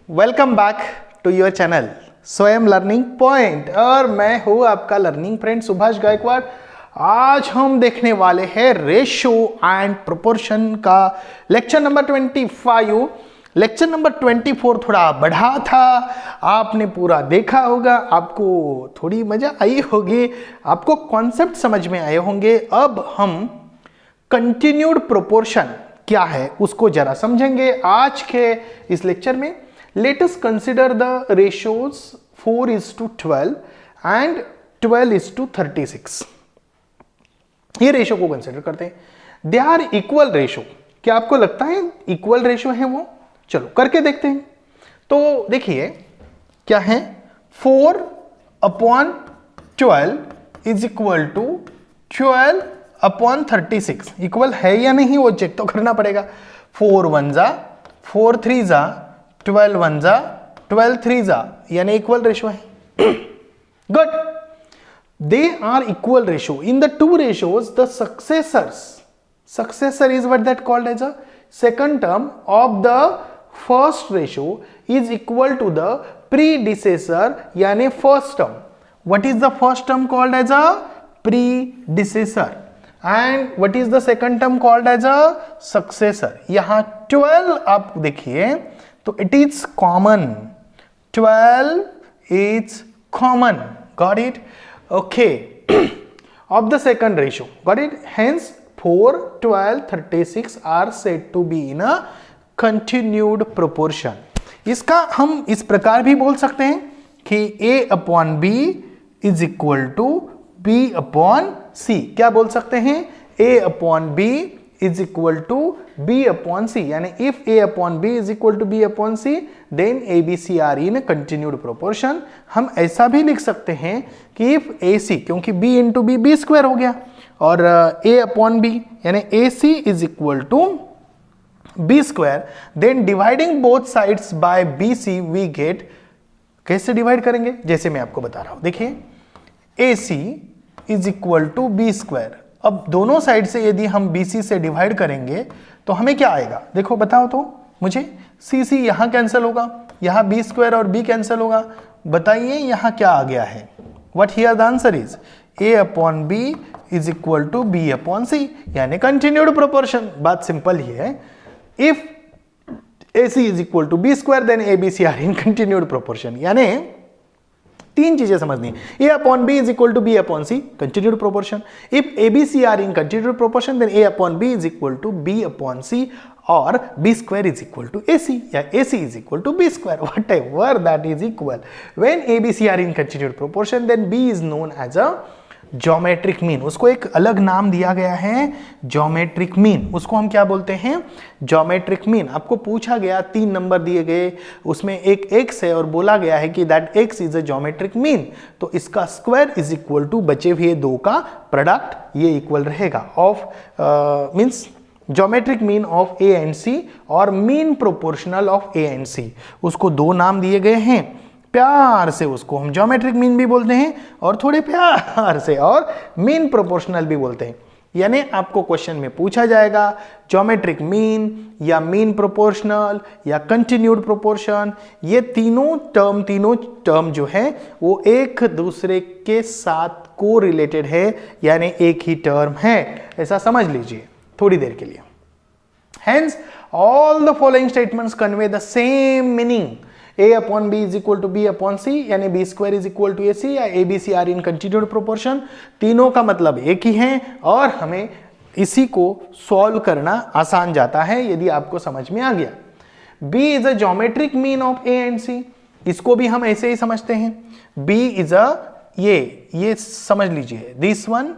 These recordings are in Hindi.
Welcome back to your channel Swayam learning point और मैं हूं आपका लर्निंग फ्रेंड सुभाष गायकवाड़। आज हम देखने वाले हैं रेशो एंड प्रोपोर्शन का लेक्चर नंबर 25। लेक्चर नंबर 24 थोड़ा बढ़ा था, आपने पूरा देखा होगा, आपको थोड़ी मजा आई होगी, आपको कॉन्सेप्ट समझ में आए होंगे। अब हम कंटिन्यूड प्रोपोर्शन क्या है उसको जरा समझेंगे आज के इस लेक्चर में। Let us consider the ratios 4:12 and 12:36। ये रेशो को कंसिडर करते हैं। They are equal ratio. क्या आपको लगता है इक्वल रेशो है वो? चलो करके देखते हैं। तो देखिए क्या है, 4/12 इज इक्वल टू 12/36। इक्वल है या नहीं वो चेक तो करना पड़ेगा। 4 1 जा 4 3 जा 12 1 जा 12 3 जा, यानी इक्वल रेशो है। Good, they are equal ratio. In the two ratios the successor is what that called as a second term of the first ratio is equal to the predecessor, यानी first term. What is the first term called as a predecessor and what is the second term called as a successor? यहां 12 आप देखिए तो it is common, 12 is common, got it? Okay, of the second ratio, got it? Hence 4 12 36 are said to be in a continued proportion. इसका हम इस प्रकार भी बोल सकते हैं कि A/B is equal to B/C। क्या बोल सकते हैं? A/B is equal to B/C, यानी if A/B is equal to B/C then ABC are in a continued proportion। हम ऐसा भी लिख सकते हैं कि if AC, क्योंकि B into B B square हो गया, और A/B यानी AC is equal to B square, then dividing both sides by BC we get, कैसे डिवाइड करेंगे जैसे मैं आपको बता रहा हूं। देखिए AC is equal to B square। अब दोनों साइड से यदि हम BC से डिवाइड करेंगे तो हमें क्या आएगा? देखो बताओ तो मुझे। CC यहां कैंसिल होगा, यहां B स्क्वायर और B कैंसिल होगा। बताइए यहां क्या आ गया है? What here the answer is A/B is equal to B/C, यानी कंटिन्यूड प्रोपोर्शन। बात सिंपल ही है। If AC is equal to B square then ABC are in continued proportion. यानी तीन चीजें समझनी। A/B is equal to B/C, continued proportion. If ABC are in continued proportion, then A/B is equal to B/C, or B square is equal to AC, या AC is equal to B square, whatever that is equal. When ABC are in continued proportion, then B is known as a geometric mean. उसको एक अलग नाम दिया गया है, ज्योमेट्रिक मीन। उसको हम क्या बोलते हैं? Geometric mean. आपको पूछा गया, 3 नंबर दिए गए, उसमें एक x है और बोला गया है कि that x is a geometric mean, तो इसका स्क्वायर इज इक्वल टू बचे हुए 2 का प्रोडक्ट, ये इक्वल रहेगा of means geometric mean of A and C और mean proportional of A and C। उसको 2 नाम दिए गए हैं, प्यार से उसको हम ज्योमेट्रिक मीन भी बोलते हैं और थोड़े प्यार से और मीन प्रोपोर्शनल भी बोलते हैं। यानी आपको क्वेश्चन में पूछा जाएगा ज्योमेट्रिक मीन या मीन प्रोपोर्शनल या कंटिन्यूड प्रोपोर्शन, ये तीनों टर्म जो है वो एक दूसरे के साथ को रिलेटेड है, यानी एक ही टर्म है, ऐसा समझ लीजिए थोड़ी देर के लिए। Hence all the following statements convey the same meaning. A/B is equal to B/C, यानी B square is equal to AC, या ABC are in continued proportion। तीनों का मतलब एक ही है और हमें इसी को सॉल्व करना आसान जाता है यदि आपको समझ में आ गया। B is a geometric mean of A and C, इसको भी हम ऐसे ही समझते हैं। B is a ये समझ लीजिए, this one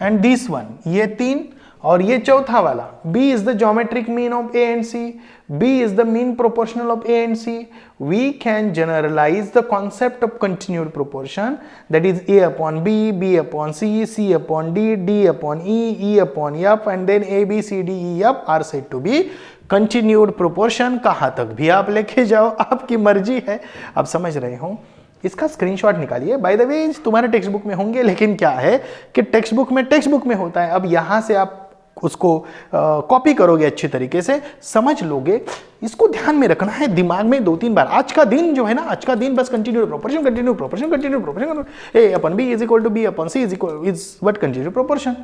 and this one, ये 3 और ये चौथा वाला। B is the geometric mean of A and C, B is the mean proportional of A and C. We can generalize the concept of continued proportion, that is A/B, B/C, C/D, D/E, E/F, and then A, B, C, D, E, F are said to be continued proportion। कहाँ तक भी आप लेके जाओ, आपकी मर्जी है। आप समझ रहे हो? इसका स्क्रीनशॉट निकालिए। बाय द वे तुम्हारे टेक्स्ट बुक में होंगे, लेकिन क्या है कि टेक्स्ट बुक में होता है। अब यहाँ से आप उसको कॉपी करोगे अच्छे तरीके से, समझ लोगे। इसको ध्यान में रखना है दिमाग में 2-3 बार। आज का दिन जो है ना, आज का दिन बस continue proportion, continue proportion, continue proportion, a upon b is equal to b upon c is what continue proportion,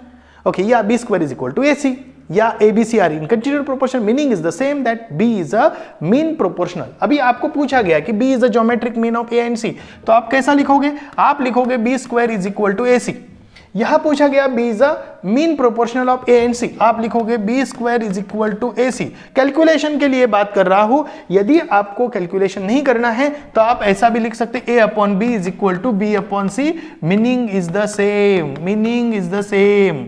okay, या b square is equal to a c, या a b c are in continued proportion, meaning is the same that b is a mean proportional. अभी आपको पूछा गया कि b is a geometric mean of a and c, तो आप कैसा लिखोगे? आप लिखोगे b square is equal to a c. यहां पूछा गया b is a mean proportional of a and c, आप लिखोगे b square is equal to a c. Calculation के लिए बात कर रहा हूं, यदि आपको कैलकुलेशन नहीं करना है तो आप ऐसा भी लिख सकते a upon b is equal to b upon c, meaning is the same, meaning is the same.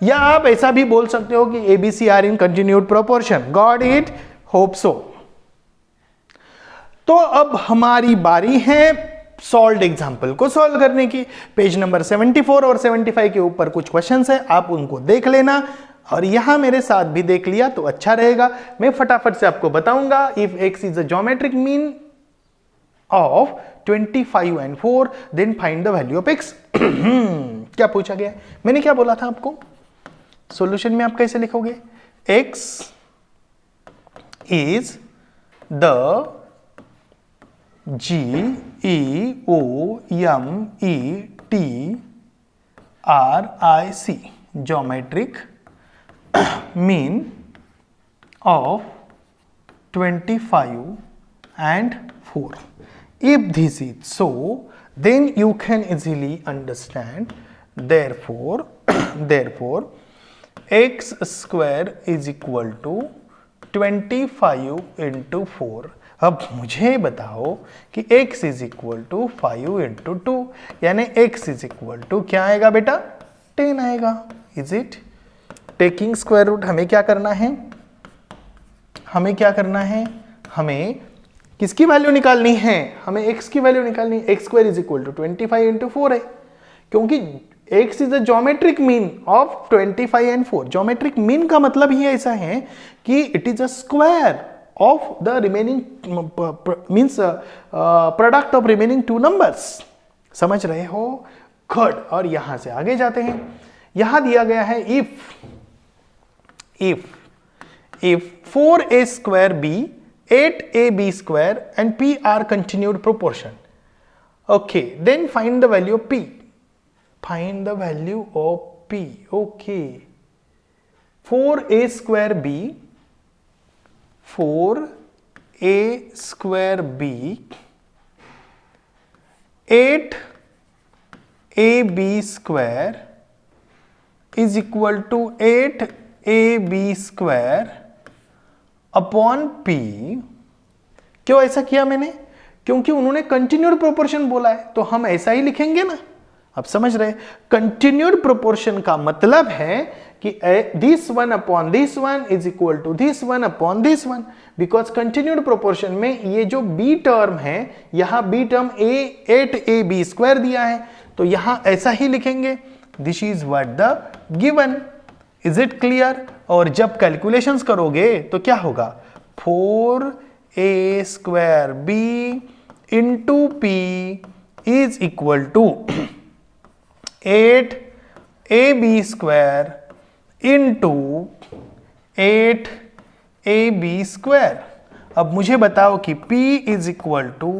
या आप ऐसा भी बोल सकते हो कि a b c are in continued proportion. Got it? Hope so. तो अब हमारी बारी है सॉल्व्ड एग्जाम्पल को सॉल्व करने की। पेज नंबर 74 और 75 के ऊपर कुछ क्वेश्चंस है, आप उनको देख लेना और यहां मेरे साथ भी देख लिया तो अच्छा रहेगा। मैं फटाफट से आपको बताऊंगा। If x is a geometric mean of 25 and 4 then find the value of x। क्या पूछा गया? मैंने क्या बोला था आपको? सॉल्यूशन में आप कैसे लिखोगे? x is the GEOMETRIC geometric mean of 25 and 4. If this is so, then you can easily understand, therefore x square is equal to 25 into 4. अब मुझे बताओ कि x is equal to 5 into 2, यानी x इज इक्वल टू क्या आएगा बेटा? 10 आएगा। Is it? Taking square root हमें क्या करना है? हमें क्या करना है? हमें किसकी वैल्यू निकालनी है? हमें x की वैल्यू निकालनी है। X square is equal to 25 into 4 है, क्योंकि x is a geometric mean of 25 and 4। Geometric mean का मतलब ही ऐसा है कि it is a square of the remaining means product of remaining two numbers। समझ रहे हो? गुड। और यहां से आगे जाते हैं। यहां दिया गया है if 4a square b 8ab square and p are continued proportion, okay, then find the value of p, find the value of p, okay, 4a square b 4a square b 8ab square is equal to 8ab square upon p। क्यों ऐसा किया मैंने? क्योंकि उन्होंने कंटिन्यूड प्रोपोर्शन बोला है, तो हम ऐसा ही लिखेंगे ना। आप समझ रहे? कंटिन्यूड प्रोपोर्शन का मतलब है कि this one upon this one is equal to this one upon this one, because continued proportion में ये जो b टर्म है, यहां b टर्म 8ab स्क्वायर दिया है, तो यहां ऐसा ही लिखेंगे। This is what the given, is it clear? और जब कैलकुलेशंस करोगे तो क्या होगा? 4a square b into p is equal to 8ab square into 8ab square। अब मुझे बताओ कि p is equal to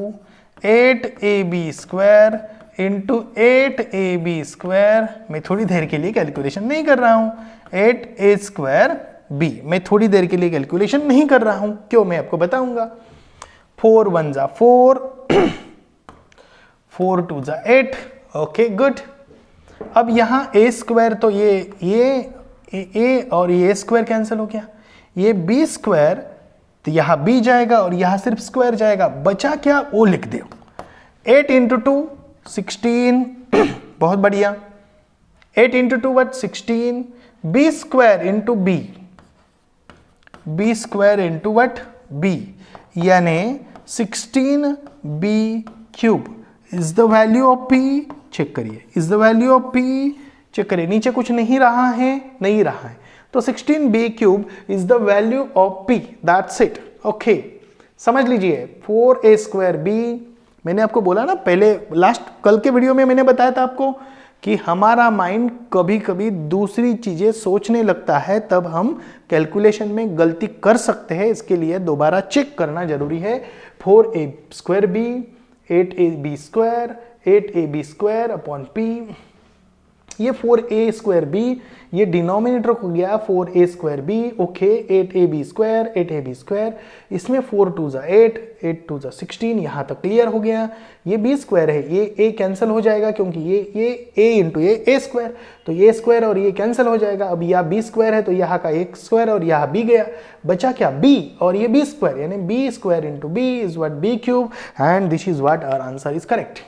8ab square into 8ab square। मैं थोड़ी देर के लिए कैलकुलेशन नहीं कर रहा हूं। 8a square b, मैं थोड़ी देर के लिए कैलकुलेशन नहीं कर रहा हूं। क्यों? मैं आपको बताऊंगा। 4 1 जा 4, 4 2 जा 8, ओके गुड। अब यहां a स्क्वायर, तो ये a और ये स्क्वायर कैंसिल हो गया, ये b स्क्वायर, तो यहां b जाएगा और यहां सिर्फ स्क्वायर जाएगा, बचा क्या? o लिख दो। 8 इंटू 2 16, बहुत बढ़िया। 8 into 2 what 16, b square into b square into what b, यानी 16b cube is the value of p। Check करिए, is the value of p, check करिए, नीचे कुछ नहीं रहा है, नहीं रहा है, तो 16b cube is the value of p, that's it. Okay, समझ लीजिए। 4a स्क्वायर b, मैंने आपको बोला ना पहले, लास्ट कल के वीडियो में मैंने बताया था आपको कि हमारा माइंड कभी कभी दूसरी चीजें सोचने लगता है, तब हम कैलकुलेशन में गलती कर सकते हैं। इसके लिए दोबारा चेक करना जरूरी है। 4ab² 8ab² 8ab² upon p, ये 4a² ये डिनोमिनेटर हो गया 4a² ओके, 8ab², 8ab², इसमें 4 2 8, 8 2 16, यहाँ तक क्लियर हो गया। ये b² है, ये a कैंसिल हो जाएगा क्योंकि ये a इंटू a², तो a² और ये कैंसिल हो जाएगा। अब यह b² है तो यहाँ का a² और यहाँ b गया, बचा क्या b और ये b², यानी b² into b is what b³ and this is what our answer is correct.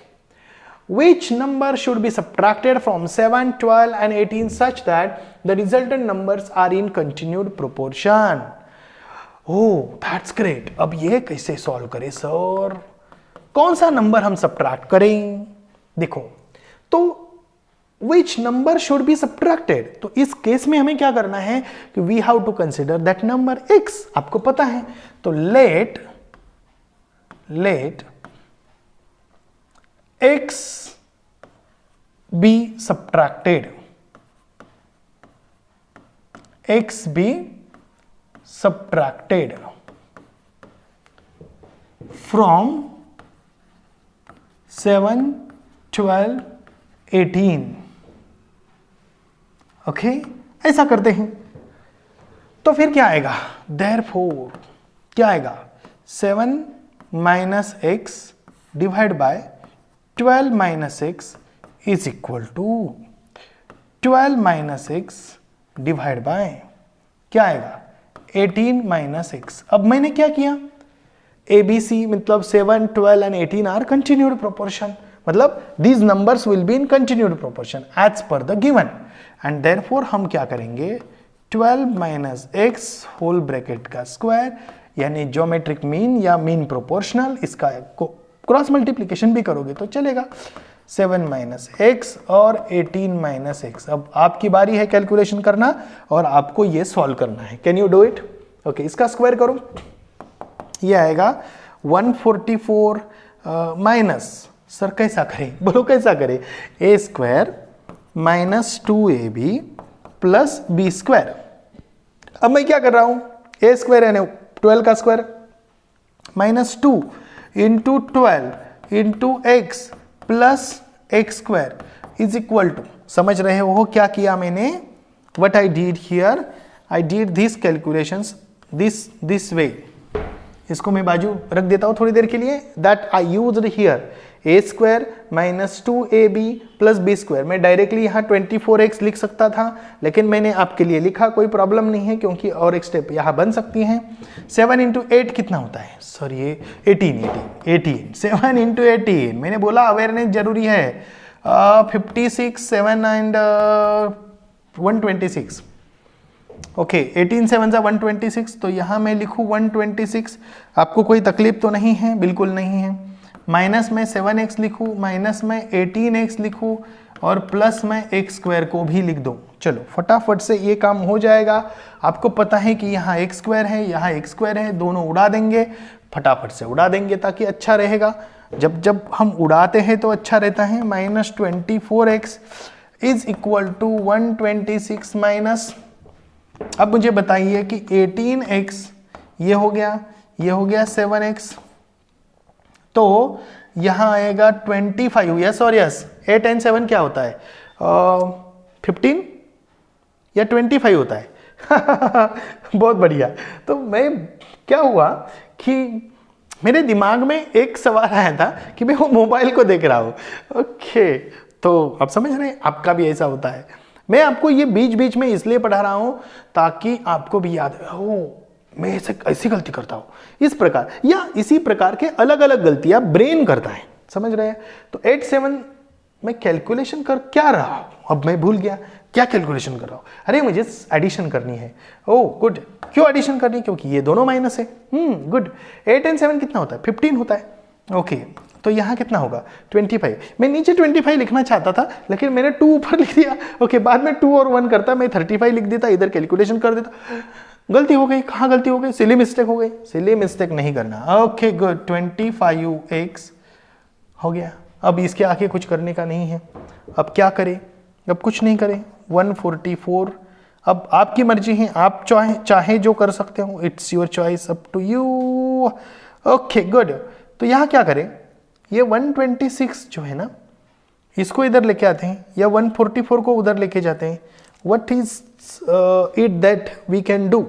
Which number should be subtracted from 7, 12 and 18 such that the resultant numbers are in continued proportion? Oh, that's great. अब ये कैसे सॉल्व करें सर? कौन सा नंबर हम सब्ट्रैक्ट करें? देखो, तो which number should be subtracted? तो इस केस में हमें क्या करना है कि we have to consider that number x. आपको पता है, तो let x be subtracted, x be subtracted from 7, 12, 18. Okay, ऐसा करते हैं तो फिर क्या आएगा? Therefore क्या आएगा? 7 minus X divide by 12 minus X is equal to 12 minus X divide by क्या आएगा? 18 माइनस एक्स। अब मैंने क्या किया? ABC मतलब 7, 12 एंड 18 आर कंटिन्यूड प्रोपोर्शन, मतलब these numbers will be in continued proportion as per the given, and therefore हम क्या करेंगे? 12 माइनस एक्स होल ब्रैकेट का स्क्वायर, यानी ज्योमेट्रिक मीन या मीन प्रोपोर्शनल, इसका क्रॉस मल्टीप्लीकेशन भी करोगे तो चलेगा। 7 माइनस एक्स और 18 माइनस एक्स। अब आपकी बारी है कैलकुलेशन करना और आपको ये सॉल्व करना है। Can you do it? Okay, इसका स्क्वायर करो, ये आएगा 144 माइनस, सर कैसा करें? बोलो कैसा करें? a² minus 2ab plus b²। अब मैं क्या कर रहा हूं? a² यानी 12 का square minus 2 into 12 into X plus x² is equal to, समझ रहे हो क्या किया मैंने? What I did here, I did this calculations this way. इसको मैं बाजू रख देता हूं थोड़ी देर के लिए। That I used here a² minus 2ab plus b²। मैं डायरेक्टली यहाँ 24x लिख सकता था, लेकिन मैंने आपके लिए लिखा, कोई प्रॉब्लम नहीं है क्योंकि और एक स्टेप यहाँ बन सकती हैं। 7 इंटू 8 कितना होता है सर? ये 18। 7 इंटू 18, मैंने बोला अवेयरनेस जरूरी है। 56, 7 एंड 126। ओके, 18 7 126, तो यहाँ मैं लिखूँ 126। आपको कोई तकलीफ तो नहीं है? बिल्कुल नहीं है। माइनस में 7x लिखूँ, माइनस में 18x लिखूँ और प्लस में x² को भी लिख दो। चलो फटाफट से ये काम हो जाएगा। आपको पता है कि यहाँ x² है, यहाँ x² है, दोनों उड़ा देंगे, फटाफट से उड़ा देंगे ताकि अच्छा रहेगा। जब हम उड़ाते हैं तो अच्छा रहता है। Minus 24x is equal to 126 minus, अब मुझे बताइए कि 18x ये हो गया 7x, तो यहां आएगा 25। यस और यस, 8 एंड 7 क्या होता है? 15 या 25 होता है। बहुत बढ़िया। तो मैं क्या हुआ कि मेरे दिमाग में एक सवाल आया था कि मैं वो मोबाइल को देख रहा हूँ। ओके, तो आप समझ रहे हैं, आपका भी ऐसा होता है। मैं आपको ये बीच बीच में इसलिए पढ़ा रहा हूँ ताकि आपको भी याद हो मैं ऐसी गलती करता हूँ, इस प्रकार या इसी प्रकार के अलग अलग गलतियां ब्रेन करता है, समझ रहे हैं। तो 8 7 मैं कैलकुलेशन कर क्या रहा हूँ, अब मैं भूल गया क्या कैलकुलेशन कर रहा हूँ। अरे मुझे एडिशन करनी है। ओह गुड, क्यों एडिशन करनी? क्योंकि ये दोनों माइनस है। गुड। 8 एंड 7 कितना होता है? 15 होता है। ओके, तो यहाँ कितना होगा? 25। मैं नीचे 25 लिखना चाहता था लेकिन मैंने 2 ऊपर लिख दिया। ओके, बाद में 2 और 1 करता मैं 35 लिख देता, इधर कैलकुलेशन कर देता। गलती हो गई। कहाँ गलती हो गई? सिली मिस्टेक हो गई। सिली मिस्टेक नहीं करना। ओके गुड, 25x हो गया। अब इसके आगे कुछ करने का नहीं है। अब क्या करें? अब कुछ नहीं करें। 144, अब आपकी मर्जी है, आप चाहे जो कर सकते हो, it's your choice, up to you. Okay good. तो यहाँ क्या करें? ये 126 जो है ना, इसको इधर लेके आते हैं, या 144 को उधर लेके जाते हैं। What is it that we can do?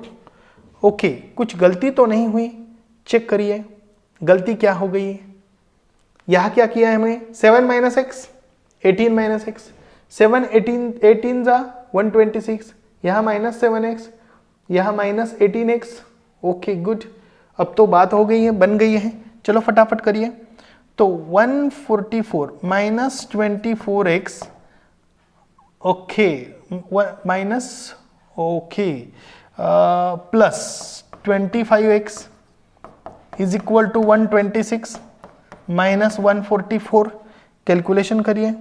Okay, कुछ गलती तो नहीं हुई, चेक करिए गलती क्या हो गई है। यहाँ क्या किया है हमने? 7 माइनस एक्स, 18 माइनस एक्स, 7 18 जा 126, यहाँ माइनस 7x, यहाँ माइनस 18x। ओके गुड, अब तो बात हो गई है, बन गई है। चलो फटाफट करिए। तो 144 minus 24x, okay, minus, okay, plus 25x is equal to 126 minus 144। Calculation करिए,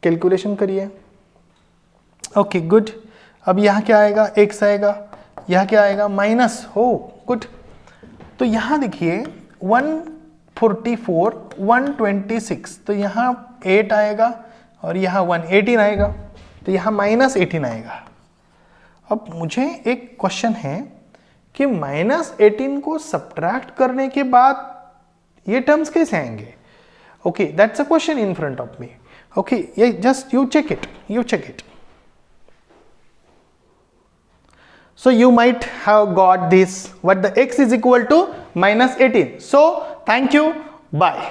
कैलकुलेशन करिए। Okay good. अब यहाँ क्या आएगा? x आएगा, यहाँ क्या आएगा? माइनस, हो गुड। तो यहाँ देखिए 144 126, तो यहाँ 8 आएगा और यहाँ 18 आएगा, तो यहाँ माइनस 18 आएगा। अब मुझे एक क्वेश्चन है कि माइनस 18 को सब्ट्रैक्ट करने के बाद ये टर्म्स कैसे आएंगे? Okay, that's a question in front of me. Okay, ये just you check it, you check it. So you might have got this, what the x is equal to minus 18. So thank you, bye.